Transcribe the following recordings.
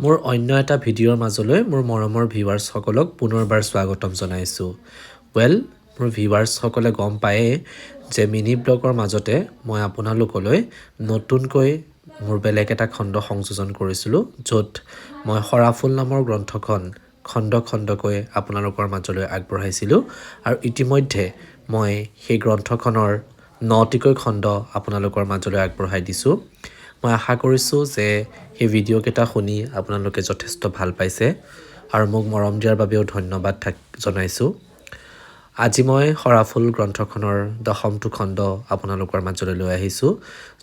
মোৰ অন্য এটা ভিডিঅ'ৰ মাজলৈ মোৰ মৰমৰ ভিউৱাৰ্ছসকলক পুনৰবাৰ স্বাগতম জনাইছোঁ। মোৰ ভিউৱাৰ্ছসকলে গম পায়েই যে মিনি ব্লগৰ মাজতে মই আপোনালোকলৈ নতুনকৈ মোৰ বেলেগ এটা খণ্ড সংযোজন কৰিছিলোঁ, য'ত মই সৰাফুল নামৰ গ্ৰন্থখন খণ্ড খণ্ডকৈ আপোনালোকৰ মাজলৈ আগবঢ়াইছিলোঁ আৰু ইতিমধ্যে মই সেই গ্ৰন্থখনৰ 9টিকৈ খণ্ড আপোনালোকৰ মাজলৈ আগবঢ়াই দিছোঁ। মই আশা কৰিছোঁ যে সেই ভিডিঅ'কেইটা শুনি আপোনালোকে যথেষ্ট ভাল পাইছে আৰু মোক মৰম দিয়াৰ বাবেও ধন্যবাদ জনাইছোঁ। আজি মই সৰাফুল গ্ৰন্থখনৰ 10টো খণ্ড আপোনালোকৰ মাজলৈ লৈ আহিছোঁ,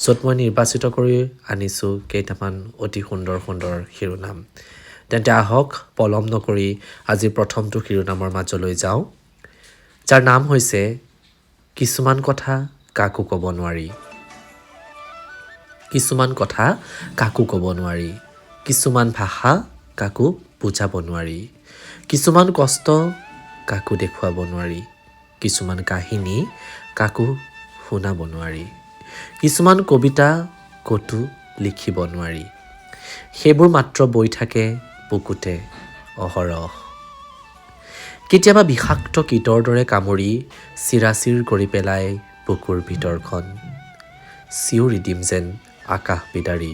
য'ত মই নিৰ্বাচিত কৰি আনিছোঁ কেইটামান অতি সুন্দৰ সুন্দৰ শিৰোনাম। তেন্তে আহক পলম নকৰি আজি প্ৰথমটো শিৰোনামৰ মাজলৈ যাওঁ, যাৰ নাম হৈছে কিছুমান কথা কাকো ক'ব নোৱাৰি। কিছুমান কথা কাকো ক'ব নোৱাৰি, কিছুমান ভাষা কাকো বুজাব নোৱাৰি, কিছুমান কষ্ট কাকো দেখুৱাব নোৱাৰি, কিছুমান কাহিনী কাকো শুনাব নোৱাৰি, কিছুমান কবিতা ক'তো লিখিব নোৱাৰি। সেইবোৰ মাত্ৰ বৈ থাকে বুকুতে অহৰহ। কেতিয়াবা বিষাক্ত কীটৰ দৰে কামুৰি চিৰাচিৰ কৰি পেলাই বুকুৰ ভিতৰখন, চিঞৰি দিম যেন আকাশ বিদাৰি,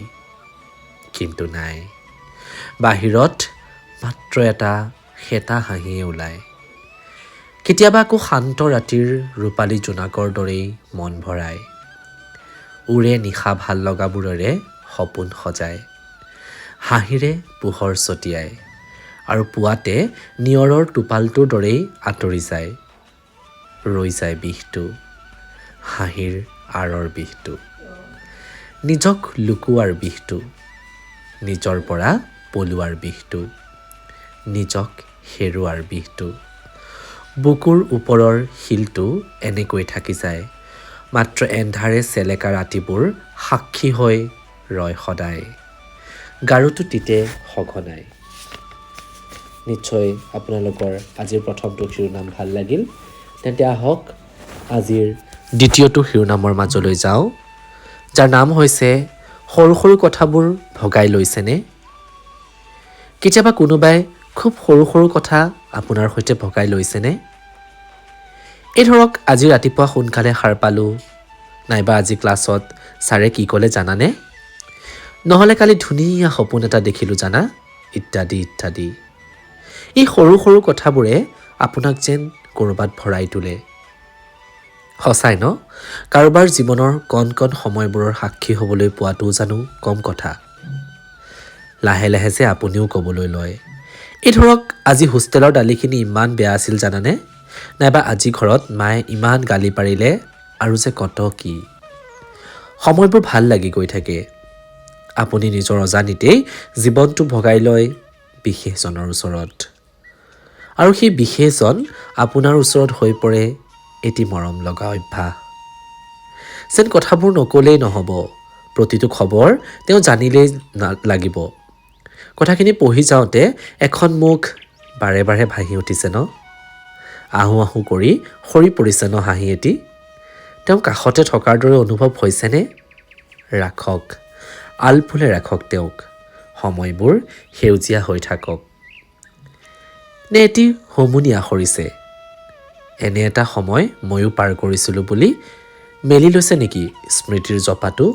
কিন্তু নাই, বাহিৰত মাত্ৰ এটা শেঁতা হাঁহিয়ে ওলায়। কেতিয়াবা আকৌ শান্ত ৰাতিৰ ৰূপালী জোনাকৰ দৰেই মন ভৰাই, উৰে নিশা ভাল লগাবোৰেৰে সপোন সজায়, হাঁহিৰে পোহৰ ছটিয়াই আৰু পুৱাতে নিয়ৰৰ টোপালটোৰ দৰেই আঁতৰি যায়, ৰৈ যায় বিষটো, হাঁহিৰ আঁৰৰ বিষটো, নিজক লুকুৱাৰ বিষটো, নিজৰ পৰা পলোৱাৰ বিষটো, নিজক হেৰুৱাৰ বিষটো। বুকুৰ ওপৰৰ শিলটো এনেকৈ থাকি যায়, মাত্ৰ এন্ধাৰে চেলেকা ৰাতিবোৰ সাক্ষী হৈ ৰয় সদায়, গাৰুটো তিতে সঘনাই। নিশ্চয় আপোনালোকৰ আজিৰ প্ৰথমটো শিৰোনাম ভাল লাগিল। তেন্তে আহক আজিৰ দ্বিতীয়টো শিৰোনামৰ মাজলৈ যাওঁ, যাৰ নাম হৈছে সৰু সৰু কথাবোৰ ভগাই লৈছেনে? কেতিয়াবা কোনোবাই খুব সৰু সৰু কথা আপোনাৰ সৈতে ভগাই লৈছেনে? এই ধৰক আজি ৰাতিপুৱা সোনকালে সাৰ পালোঁ, নাইবা আজি ক্লাছত ছাৰে কি ক'লে জানানে? নহ'লে কালি ধুনীয়া সপোন এটা দেখিলোঁ জানা, ইত্যাদি ইত্যাদি। এই সৰু সৰু কথাবোৰে আপোনাক যেন ক'ৰবাত ভৰাই তোলে। সঁচাই ন? কাৰোবাৰ জীৱনৰ কণ কণ সময়বোৰৰ সাক্ষী হ'বলৈ পোৱাটোও জানো কম কথা। লাহে লাহে যে আপুনিও ক'বলৈ লয়, এই ধৰক আজি হোষ্টেলৰ দালিখিনি ইমান বেয়া আছিল জানানে? নাইবা আজি ঘৰত মায়ে ইমান গালি পাৰিলে, আৰু যে কত কি। সময়বোৰ ভাল লাগি গৈ থাকে। আপুনি নিজৰ অজানিতেই জীৱনটো ভগাই লয় বিশেষজনৰ ওচৰত, আৰু সেই বিশেষজন আপোনাৰ ওচৰত হৈ পৰে এটি মৰম লগা অভ্যাস। যেন কথাবোৰ নক'লেই নহ'ব, প্ৰতিটো খবৰ তেওঁ জানিলেই লাগিব। কথাখিনি পঢ়ি যাওঁতে এখন মুখ বাৰে বাৰে ভাহি উঠিছে ন? আহো আহো কৰি সৰি পৰিছে ন হাঁহি এটি? তেওঁ কাষতে থকাৰ দৰে অনুভৱ হৈছেনে? ৰাখক, আলফুলে ৰাখক তেওঁক, সময়বোৰ সেউজীয়া হৈ থাকক। নে এটি হুমুনি আখৰিছে, এনে এটা সময় ময়ো পাৰ কৰিছিলোঁ বুলি মেলি লৈছে নেকি স্মৃতিৰ জপাটো?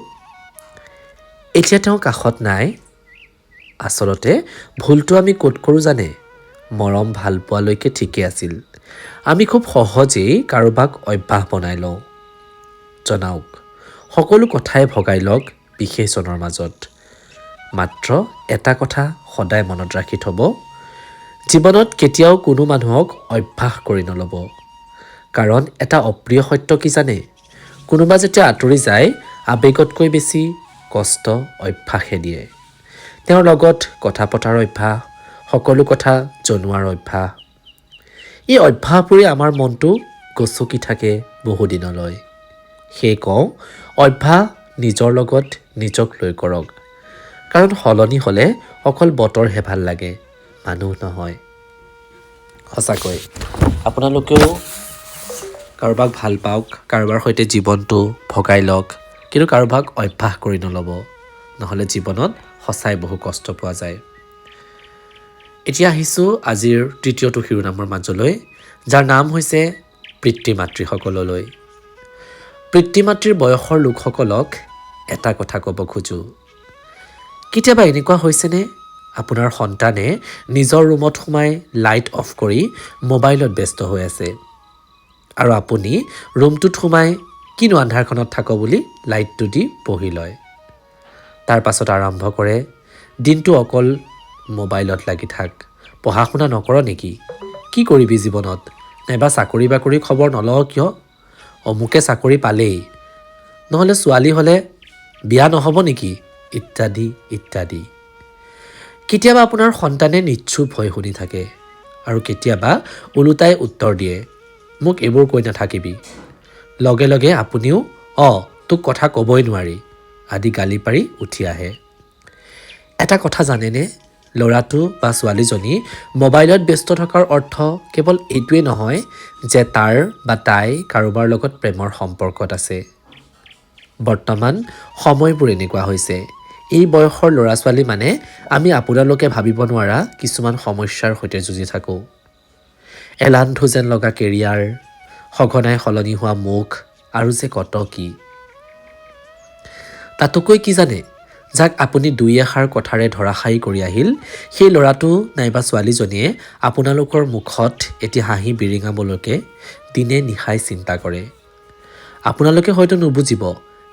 এতিয়া তেওঁ কাষত নাই। আচলতে ভুলটো আমি ক'ত কৰোঁ জানে? মৰম ভাল পোৱালৈকে ঠিকেই আছিল, আমি খুব সহজেই কাৰোবাক অভ্যাস বনাই লওঁ। জনাওক, সকলো কথাই ভগাই লওক বিশেষজনৰ মাজত। মাত্ৰ এটা কথা সদায় মনত ৰাখি থ'ব, জীৱনত কেতিয়াও কোনো মানুহক অভ্যাস কৰি নল'ব। কাৰণ এটা অপ্ৰিয় সত্য কি জানে? কোনোবা যেতিয়া আঁতৰি যায়, আৱেগতকৈ বেছি কষ্ট অভ্যাসে দিয়ে। তেওঁৰ লগত কথা পতাৰ অভ্যাস, সকলো কথা জনোৱাৰ অভ্যাস। এই অভ্যাসবোৰে আমাৰ মনটো গচকি থাকে বহুদিনলৈ। সেয়ে কওঁ, অভ্যাস নিজৰ লগত নিজক লৈ কৰক। কাৰণ সলনি হ'লে অকল বতৰহে ভাল লাগে, মানুহ নহয়। সঁচাকৈ আপোনালোকেও কাৰোবাক ভাল পাওক, কাৰোবাৰ সৈতে জীৱনটো ভগাই লওক, কিন্তু কাৰোবাক অভ্যাস কৰি নল'ব, নহ'লে জীৱনত সঁচাই বহু কষ্ট পোৱা যায়। এতিয়া আহিছোঁ আজিৰ তৃতীয়টো শিৰোনামৰ মাজলৈ, যাৰ নাম হৈছে পিতৃ মাতৃসকললৈ। পিতৃ মাতৃৰ বয়সৰ লোকসকলক এটা কথা ক'ব খোজোঁ। কেতিয়াবা এনেকুৱা হৈছেনে আপোনাৰ সন্তানে নিজৰ ৰুমত সোমাই লাইট অফ কৰি মোবাইলত ব্যস্ত হৈ আছে আৰু আপুনি ৰুমটোত সোমাই কিনো আন্ধাৰখনত থাক বুলি লাইটটো দি বহি লয়। তাৰ পাছত আৰম্ভ কৰে, দিনটো অকল মোবাইলত লাগি থাক, পঢ়া শুনা নকৰ নেকি? কি কৰিবি জীৱনত? নাইবা চাকৰি বাকৰি খবৰ নলওঁ কিয়? অমুকে চাকৰি পালেই, নহ'লে ছোৱালী হ'লে বিয়া নহ'ব নেকি? ইত্যাদি ইত্যাদি। কেতিয়াবা আপোনাৰ সন্তানে নিশ্চুপ হৈ শুনি থাকে আৰু কেতিয়াবা ওলোটাই উত্তৰ দিয়ে, মোক এইবোৰ কৈ নাথাকিবি। লগে লগে আপুনিও তোক কথা ক'বই নোৱাৰি আদি গালি পাৰি উঠি আহে। এটা কথা জানেনে, ল'ৰাটো বা ছোৱালীজনী মোবাইলত ব্যস্ত থকাৰ অৰ্থ কেৱল এইটোৱে নহয় যে তাৰ বা তাই কাৰোবাৰ লগত প্ৰেমৰ সম্পৰ্কত আছে। বৰ্তমান সময়বোৰ এনেকুৱা হৈছে, এই বয়সৰ ল'ৰা ছোৱালী মানে আমি আপোনালোকে ভাবিব নোৱাৰা কিছুমান সমস্যাৰ সৈতে যুঁজি থাকোঁ। এলান্ধু যেন লগা কেৰিয়াৰ, সঘনাই সলনি হোৱা মুখ আৰু যে কত কি। তাতোকৈ কি জানে, যাক আপুনি দুই এষাৰ কথাৰে ধৰাশায়ী কৰি আহিল, সেই ল'ৰাটো নাইবা ছোৱালীজনীয়ে আপোনালোকৰ মুখত এটি হাঁহি বিৰিঙাবলৈকে দিনে নিশাই চিন্তা কৰে। আপোনালোকে হয়তো নুবুজিব,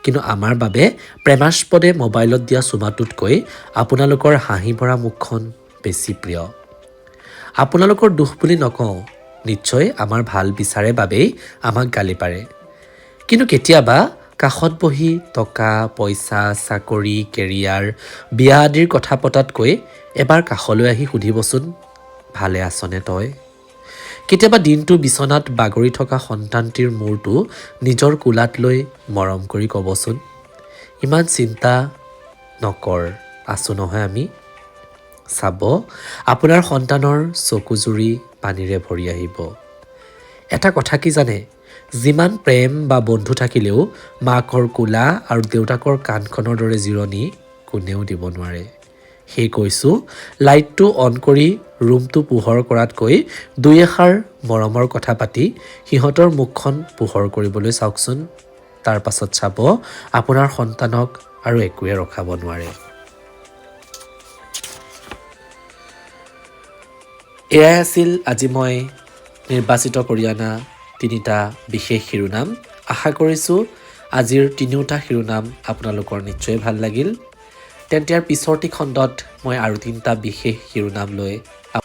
কিন্তু আমাৰ বাবে প্ৰেমাস্পদে মোবাইলত দিয়া চুমাটোতকৈ আপোনালোকৰ হাঁহি ভৰা মুখখন বেছি প্ৰিয়। আপোনালোকৰ দোষ বুলি নকওঁ, নিশ্চয় আমাৰ ভাল বিচাৰে বাবেই আমাক গালি পাৰে। কিন্তু কেতিয়াবা কাষত বহি টকা পইচা চাকৰি কেৰিয়াৰ বিয়া আদিৰ কথা পতাতকৈ এবাৰ কাষলৈ আহি সুধিবচোন, ভালে আছনে তই? কেতিয়াবা দিনটো বিচনাত বাগৰি থকা সন্তানটিৰ মূৰটো নিজৰ কোলাত লৈ মৰম কৰি ক'বচোন, ইমান চিন্তা নকৰ, আছোঁ নহয় আমি। চাব, আপোনাৰ সন্তানৰ চকুজুৰি পানীৰে ভৰি আহিব। এটা কথা কি জানে, যিমান প্ৰেম বা বন্ধু থাকিলেও মাকৰ কোলা আৰু দেউতাকৰ কাণখনৰ দৰে জিৰণি কোনেও দিব নোৱাৰে। সেই কৈছোঁ, লাইটটো অন কৰি ৰুমটো পোহৰ কৰাতকৈ দুই এষাৰ মৰমৰ কথা পাতি সিহঁতৰ মুখখন পোহৰ কৰিবলৈ চাওকচোন। তাৰ পাছত চাব, আপোনাৰ সন্তানক আৰু একোৱে ৰখাব নোৱাৰে। এয়াই আছিল আজি মই নিৰ্বাচিত কৰি অনা তিনিটা বিশেষ শিৰোনাম। আশা কৰিছোঁ আজিৰ তিনিওটা শিৰোনাম আপোনালোকৰ নিশ্চয় ভাল লাগিল। তেন্তে ইয়াৰ পিছৰটি খণ্ডত মই আৰু তিনিটা বিশেষ শিৰোনাম লৈ